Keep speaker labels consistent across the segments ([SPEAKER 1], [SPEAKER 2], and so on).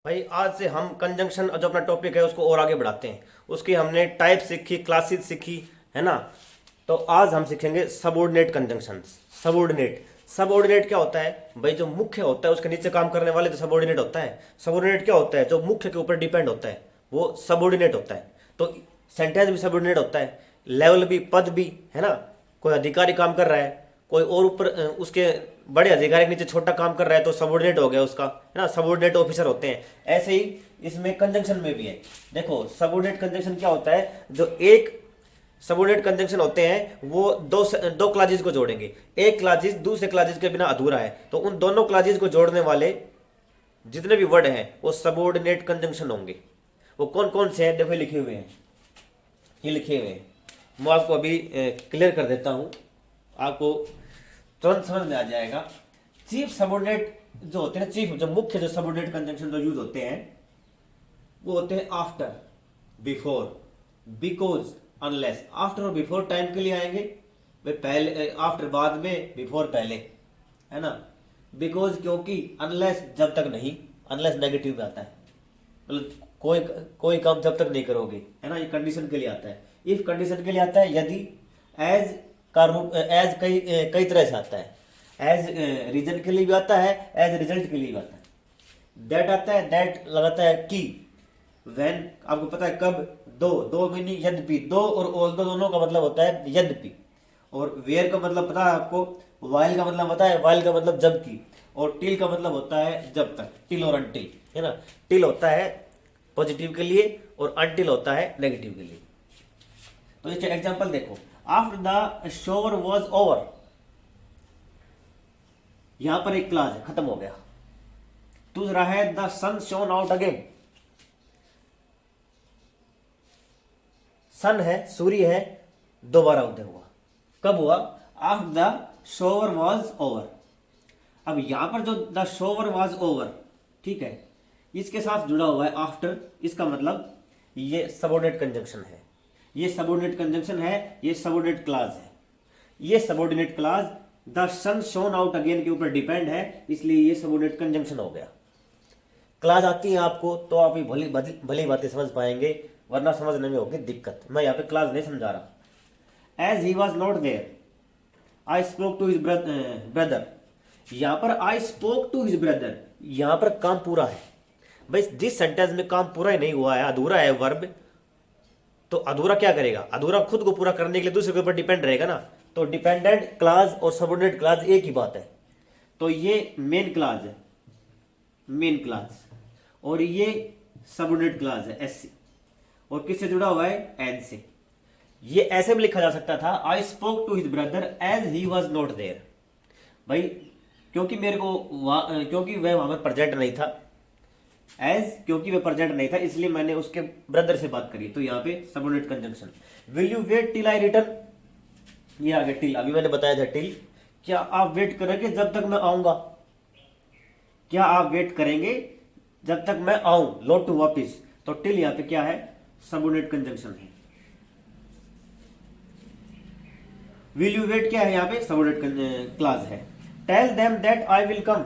[SPEAKER 1] भाई आज से हम कंजंक्शन जो अपना टॉपिक है उसको और आगे बढ़ाते हैं। उसकी हमने टाइप सीखी, क्लासेस सीखी, है ना। तो आज हम सीखेंगे सबऑर्डिनेट कंजंक्शन। सबऑर्डिनेट सबऑर्डिनेट क्या होता है भाई? जो मुख्य होता है उसके नीचे काम करने वाले तो सबऑर्डिनेट होता है। सबऑर्डिनेट क्या होता है? जो मुख्य के ऊपर डिपेंड होता है वो सबऑर्डिनेट होता है। तो सेंटेंस भी सबऑर्डिनेट होता है, लेवल भी, पद भी, है ना। कोई अधिकारी काम कर रहा है, कोई और ऊपर उसके बड़े अधिकारी के नीचे छोटा काम कर रहा है तो सबऑर्डिनेट हो गया उसका, है ना। सबऑर्डिनेट ऑफिसर होते हैं। ऐसे ही इसमें कंजंक्शन में भी है। देखो सबऑर्डिनेट कंजंक्शन क्या होता है? जो एक सबऑर्डिनेट कंजंक्शन होते हैं वो दो क्लासेस को जोड़ेंगे। एक क्लासेस दूसरे क्लासेस के बिना अधूरा है, तो उन दोनों क्लासेस को जोड़ने वाले जितने भी वर्ड हैं वो सबऑर्डिनेट कंजंक्शन होंगे। वो कौन कौन से हैं? देखो लिखे हुए हैं, ये लिखे हुए हैं। मैं आपको अभी क्लियर कर देता हूँ, आपको तुरंत समझ में आ जाएगा। चीफ सबऑर्डिनेट जो होते हैं, चीफ जो मुख्य जो सबऑर्डिनेट कंजंक्शन जो यूज होते हैं वो होते हैं after, before, because, unless. After और बिफोर टाइम के लिए आएंगे, वे पहले, आफ्टर बाद में, बिफोर पहले, है ना। बिकॉज क्योंकि, अनलेस जब तक नहीं, अनलेस नेगेटिव में आता है, मतलब कोई कोई काम जब तक नहीं करोगे, है ना। ये कंडीशन के लिए आता है। इफ कंडीशन के लिए आता है। यदि, एज का रूप, एज कई कई तरह से आता है। एज रीजन के लिए भी आता है, एज रिजल्ट के लिए भी आता है। दैट आता है, दैट लगाता है की। व्हेन आपको पता है कब। दो, दो मीनिंग यद्यपि, दो और ऑल्दो दोनों का मतलब होता है यद्यपि। और वेयर का मतलब पता है आपको, वाइल का मतलब पता है, वाइल का मतलब जबकि। और टिल का मतलब होता है जब तक, टिल और अनटिल, है ना। टिल होता है पॉजिटिव के लिए और अनटिल होता है नेगेटिव के लिए। तो इसका एग्जांपल देखो, after the shower was over, यहां पर एक क्लास है, खत्म हो गया। दूसरा है the sun shone out again. Sun है, सूर्य है, दोबारा उदय हुआ। कब हुआ? After the shower was over. अब यहां पर जो द शोवर वॉज ओवर, ठीक है, इसके साथ जुड़ा हुआ है आफ्टर। इसका मतलब ये सबऑर्डिनेट कंजंक्शन है, ये सबऑर्डिनेट कंजंक्शन है, ये सबऑर्डिनेट क्लास है। ये subordinate class the sun shone out again के ऊपर डिपेंड है, इसलिए ये सबऑर्डिनेट कंजंक्शन हो गया। क्लास आती है आपको तो आप ये भली भली बातें समझ पाएंगे, वरना समझने में होगी दिक्कत। मैं यहाँ पे क्लास नहीं समझा रहा। As he was not there, I spoke to his brother. यहां पर I spoke to his brother, यहां पर काम पूरा है भाई। जिस सेंटेंस में काम पूरा ही नहीं हुआ है, अधूरा है वर्ब, तो अधूरा क्या करेगा? अधूरा खुद को पूरा करने के लिए दूसरे के ऊपर डिपेंड रहेगा ना। तो डिपेंडेंट क्लास और सबऑर्डिनेट क्लास एक ही बात है। तो ये मेन क्लास है, मेन क्लास, और ये सबऑर्डिनेट क्लास है, एस सी। और किससे जुड़ा हुआ है? एन से। ये ऐसे भी लिखा जा सकता था, I spoke to his brother as he was not there. भाई क्योंकि मेरे को क्योंकि वह वहां पर प्रेजेंट नहीं था, एज क्योंकि वह प्रेजेंट नहीं था इसलिए मैंने उसके ब्रदर से बात करी। तो यहाँ पे subordinate conjunction. Will you wait till I return, ये आगे टिल, अभी मैंने बताया था टिल। क्या आप वेट करेंगे जब तक मैं आऊंगा? क्या आप वेट करेंगे जब तक मैं आऊं, लौट टू वापिस। तो टिल यहाँ पे क्या है? सबऑर्डिनेट कंजंक्शन है। विल यू वेट क्या है यहाँ पे? सबऑर्डिनेट क्लास है। Tell them that I will come,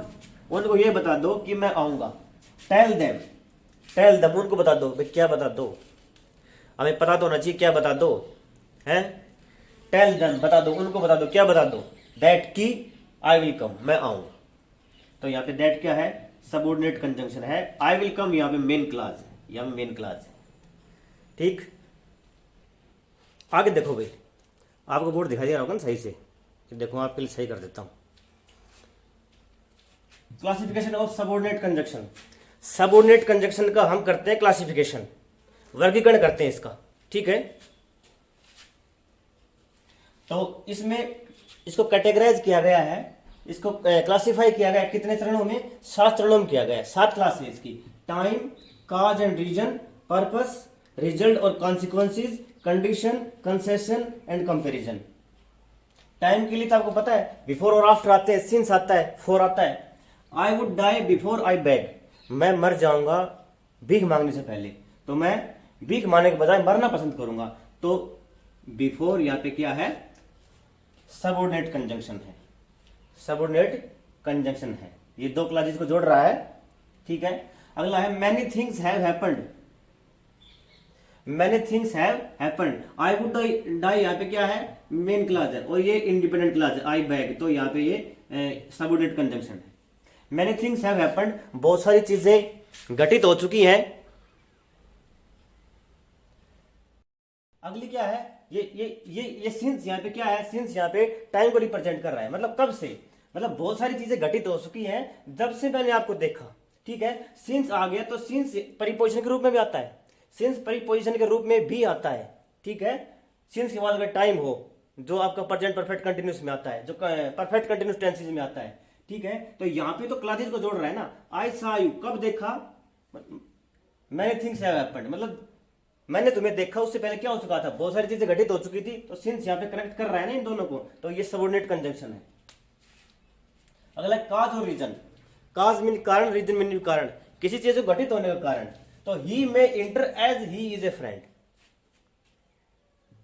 [SPEAKER 1] उनको ये बता दो कि मैं आऊंगा। टेल देम, टेल देम उनको बता दो। भाई क्या बता दो? हमें पता तो होना चाहिए, क्या बता दो है। टेल देम बता दो, उनको बता दो, क्या बता दो? दैट की आई विल कम, मैं आऊं। तो यहाँ पे दैट क्या है? सबऑर्डिनेट कंजंक्शन है। आई विल कम यहाँ पे मेन क्लास है, यहाँ मेन क्लास है। ठीक, आगे देखो भाई, आपको बोर्ड दिखाई दे रहा होगा ना सही से, देखो आपके लिए सही कर देता हूं। Classification of subordinate conjunction. Subordinate conjunction का हम करते हैं क्लासिफिकेशन, वर्गीकरण करते हैं इसका, ठीक है। तो इसमें इसको कैटेगराइज किया गया है, इसको क्लासिफाई किया गया है कितने चरणों में? 7 चरणों में किया गया है। 7 क्लास है इसकी। Time, cause and reason, purpose, result और consequences, condition, concession and comparison. Time के लिए तो आपको पता है बिफोर और आफ्टर आते हैं, सिंस आता है, फोर आता है। I would die before I beg, मैं मर जाऊंगा भीख मांगने से पहले। तो मैं भीख मांगने के बजाय मरना पसंद करूंगा। तो बिफोर यहाँ पे क्या है? सबऑर्डिनेट कंजंक्शन है, सबऑर्डिनेट कंजंक्शन है। ये दो क्लासेस को जोड़ रहा है, ठीक है। अगला है many things have happened, many things have happened, I would die यहाँ पे क्या है, मेन क्लास है और ये इंडिपेंडेंट क्लास है, आई बैग, तो यहाँ पे ये सबऑर्डिनेट कंजंक्शन है। मैनी थिंग्स हैव हैपेंड, बहुत सारी चीजें घटित हो चुकी हैं। अगली क्या है, ये सिंस यहाँ पे क्या है, सिंस यहाँ पे टाइम को रिप्रेजेंट कर रहा है, मतलब कब से, मतलब बहुत सारी चीजें घटित हो चुकी हैं जब से मैंने आपको देखा, ठीक है। सिंस आ गया तो सिंस प्रीपोजिशन के रूप में भी आता है, सिंस प्रीपोजिशन के रूप में भी आता है, ठीक है। सिंस के बाद अगर टाइम हो जो आपका प्रेजेंट परफेक्ट कंटिन्यूस में आता है, जो परफेक्ट कंटिन्यूस टेंसेस में आता है, ठीक है। तो यहाँ पे तो क्लासेस को जोड़ रहा है ना, आई सा यू, कब देखा, मैनी थिंग्स हैव हैपेंड, मतलब मैंने तुम्हें देखा, उससे पहले क्या हो चुका था, बहुत सारी चीजें घटित हो चुकी थी, तो सिंस यहाँ पे कनेक्ट कर रहा है ना इन दोनों को, तो ये सबऑर्डिनेट कंजंक्शन है। अगला काज और रीजन, काज मीन कारण, रीजन मीन कारण, किसी चीज को घटित होने का कारण, तो he may enter as he is a friend,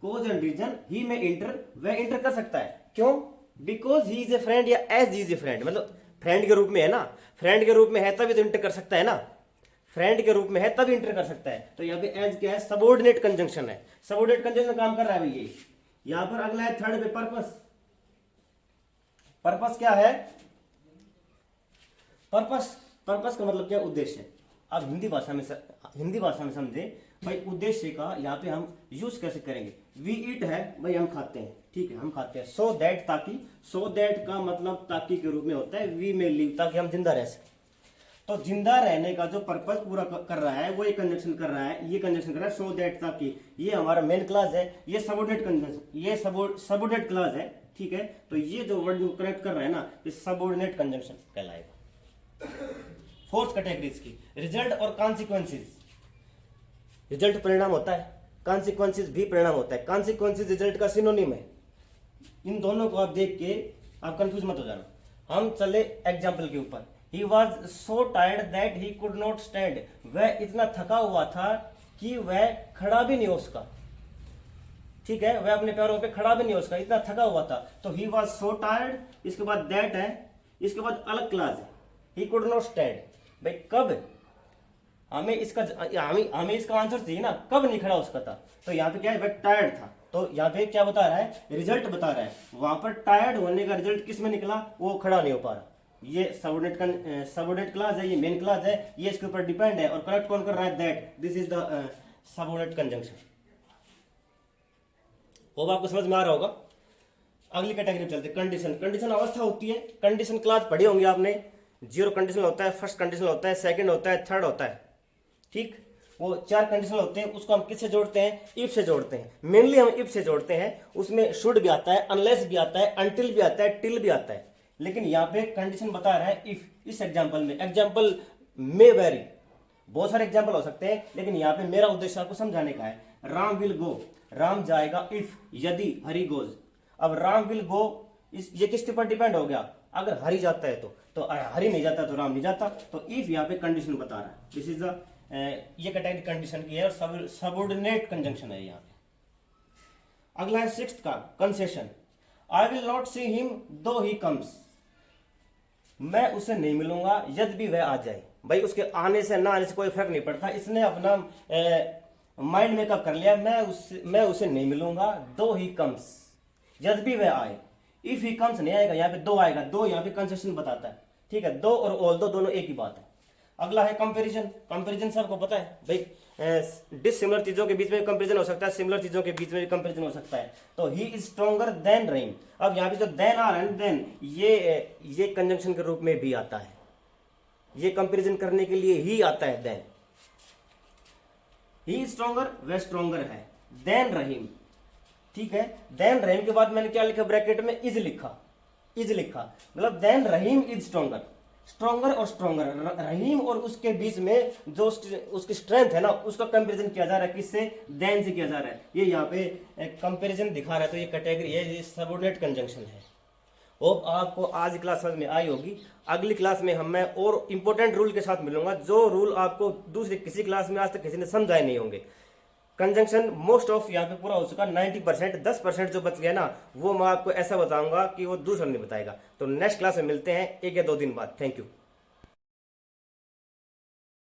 [SPEAKER 1] cause and reason, he may enter, वह इंटर कर सकता है, क्यों, because he is a friend या as he is a friend, मतलब फ्रेंड के रूप में है ना, फ्रेंड के रूप में है तभी तो इंटर कर सकता है ना, फ्रेंड के रूप में है तभी इंटर कर सकता है। तो यहाँ पे एज क्या है, सबऑर्डिनेट कंजंक्शन है, सबऑर्डिनेट कंजंक्शन काम कर रहा है भाई ये। यहां पर अगला है थर्ड पे पर्पस, पर्पस क्या है, पर्पस, पर्पस का मतलब क्या, उद्देश्य। अब हिंदी भाषा में समझे भाई, उद्देश्य का यहाँ पे हम यूज कैसे करेंगे, वी ईट है भाई, हम खाते हैं, ठीक है, हम खाते हैं, सो दैट, ताकि, सो दैट का मतलब ताकि के रूप में होता है, वी में लिव, ताकि हम जिंदा रह सकें। तो जिंदा रहने का जो पर्पस पूरा कर रहा है वो ये कंजंक्शन कर रहा है, ये कंजंक्शन कर रहा है, सो दैट, ताकि, ये हमारा मेन क्लास है, ये सबऑर्डिनेट कंजंक्शन, ये सबऑर्डिनेट क्लास है, ठीक है। तो ये जो वर्ड कनेक्ट कर रहा है ना, ये सबऑर्डिनेट कंजंक्शन कहलाएगा। फोर्थ कैटेगरीज की, रिजल्ट और कॉन्सिक्वेंसेस, रिजल्ट परिणाम होता है, कॉन्सिक्वेंसेस भी परिणाम होता है, कॉन्सिक्वेंसेस रिजल्ट का सिनोनिम है। इन दोनों को आप देख के आप कंफ्यूज मत हो जाना। हम चले एग्जाम्पल के ऊपर, he was so tired that he could not stand, वह इतना थका हुआ था कि वह खड़ा भी नहीं हो उसका, ठीक है, वह अपने पैरों पे खड़ा भी नहीं हो उसका, इतना थका हुआ था। तो ही वॉज सो टायर्ड, इसके बाद दैट है, इसके बाद अलग क्लास है, ही कुड नॉट स्टैंड, भाई कब, हमें इसका आंसर चाहिए ना, कब नहीं खड़ा उसका था, तो यहाँ पे क्या है, वह टायर्ड था, तो यहाँ पे क्या बता रहा है, रिजल्ट बता रहा है, वहां पर टायर्ड होने का रिजल्ट किस में निकला, वो खड़ा नहीं हो पा रहा। ये सबऑर्डिनेट क्लास है, ये मेन क्लास है, ये इसके ऊपर डिपेंड है, और करेक्ट कौन कर रहा है, that, this is the subordinate conjunction. वो आपको समझ में आ रहा होगा। अगली कैटेगरी में चलते, कंडीशन। कंडीशन अवस्था होती है, कंडीशन क्लास पढ़ी होंगी आपने, जीरो कंडीशन होता है, फर्स्ट कंडीशन होता है, सेकंड होता है, थर्ड होता है, ठीक, वो चार कंडीशन होते हैं, उसको हम किससे जोड़ते हैं, इफ से जोड़ते हैं, मेनली हम इफ से जोड़ते हैं, उसमें शुड भी आता है, अनलेस भी आता है, अनटिल भी आता है, टिल भी आता है, लेकिन यहाँ पे कंडीशन बता रहा है इफ। इस एग्जाम्पल में, एग्जाम्पल में वेरी, बहुत सारे एग्जाम्पल हो सकते हैं, लेकिन यहाँ पे मेरा उद्देश्य आपको समझाने का है। राम विल गो, राम जाएगा, इफ, यदि, हरि गोज। अब राम विल गो, ये किसके ऊपर डिपेंड हो गया, अगर हरि जाता है तो हरि नहीं जाता तो राम नहीं जाता, तो इफ यहाँ पे कंडीशन बता रहा है, दिस इज द, ये कैटेगरी कंडीशन की है और सबऑर्डिनेट कंजंक्शन है यहाँ पे। अगला है सिक्स्थ का, concession. I will not see him दो ही कम्स, मैं उसे नहीं मिलूंगा यदि भी वह आ जाए। भाई उसके आने से ना आने से कोई फर्क नहीं पड़ता, इसने अपना माइंड मेकअप कर लिया, मैं उसे नहीं मिलूंगा, दो ही कम्स, यदि भी वह आए। इफ ही कम्स नहीं आएगा, यहाँ पे दो आएगा, दो यहाँ पे कंसेशन बताता है, ठीक है, दो और ऑल दो दोनों एक ही बात है। अगला है कंपैरिजन। कंपैरिजन सबको पता है भाई, डिसिमिलर चीजों के बीच में कंपैरिजन हो सकता है, सिमिलर चीजों के बीच में कंपैरिजन हो सकता है। तो ही इज स्ट्रॉन्गर देन रहीम, अब यहाँ पे जो देन आ रहा है, देन ये कंजंक्शन के रूप में भी आता है, ये कंपैरिजन करने के लिए ही आता है देन। ही इज स्ट्रॉन्गर, वह स्ट्रॉन्गर है, देन रहीम, ठीक है। देन रहीम के बाद मैंने क्या लिखा, ब्रैकेट में इज लिखा, मतलब then Rahim is stronger, stronger और स्ट्रॉन्गर, रहीम और उसके बीच में जो उसकी स्ट्रेंथ है ना, उसका कंपैरिजन किया जा रहा है, किससे, देन से किया जा रहा है। ये यहाँ पे कंपैरिजन दिखा रहा है, तो ये कैटेगरी है, ये सबऑर्डिनेट कंजंक्शन है। होप आपको आज क्लास समझ में आई होगी। अगली क्लास में मैं और इंपॉर्टेंट रूल के साथ मिलूंगा, जो रूल आपको दूसरी किसी क्लास में आज तक किसी ने समझाए नहीं होंगे। कंजंक्शन मोस्ट ऑफ यहाँ पे पूरा हो चुका, 90%, 10% जो बच गया ना, वो मैं आपको ऐसा बताऊंगा कि वो दूसरा नहीं बताएगा। तो नेक्स्ट क्लास में मिलते हैं 1 या 2 दिन बाद। Thank you.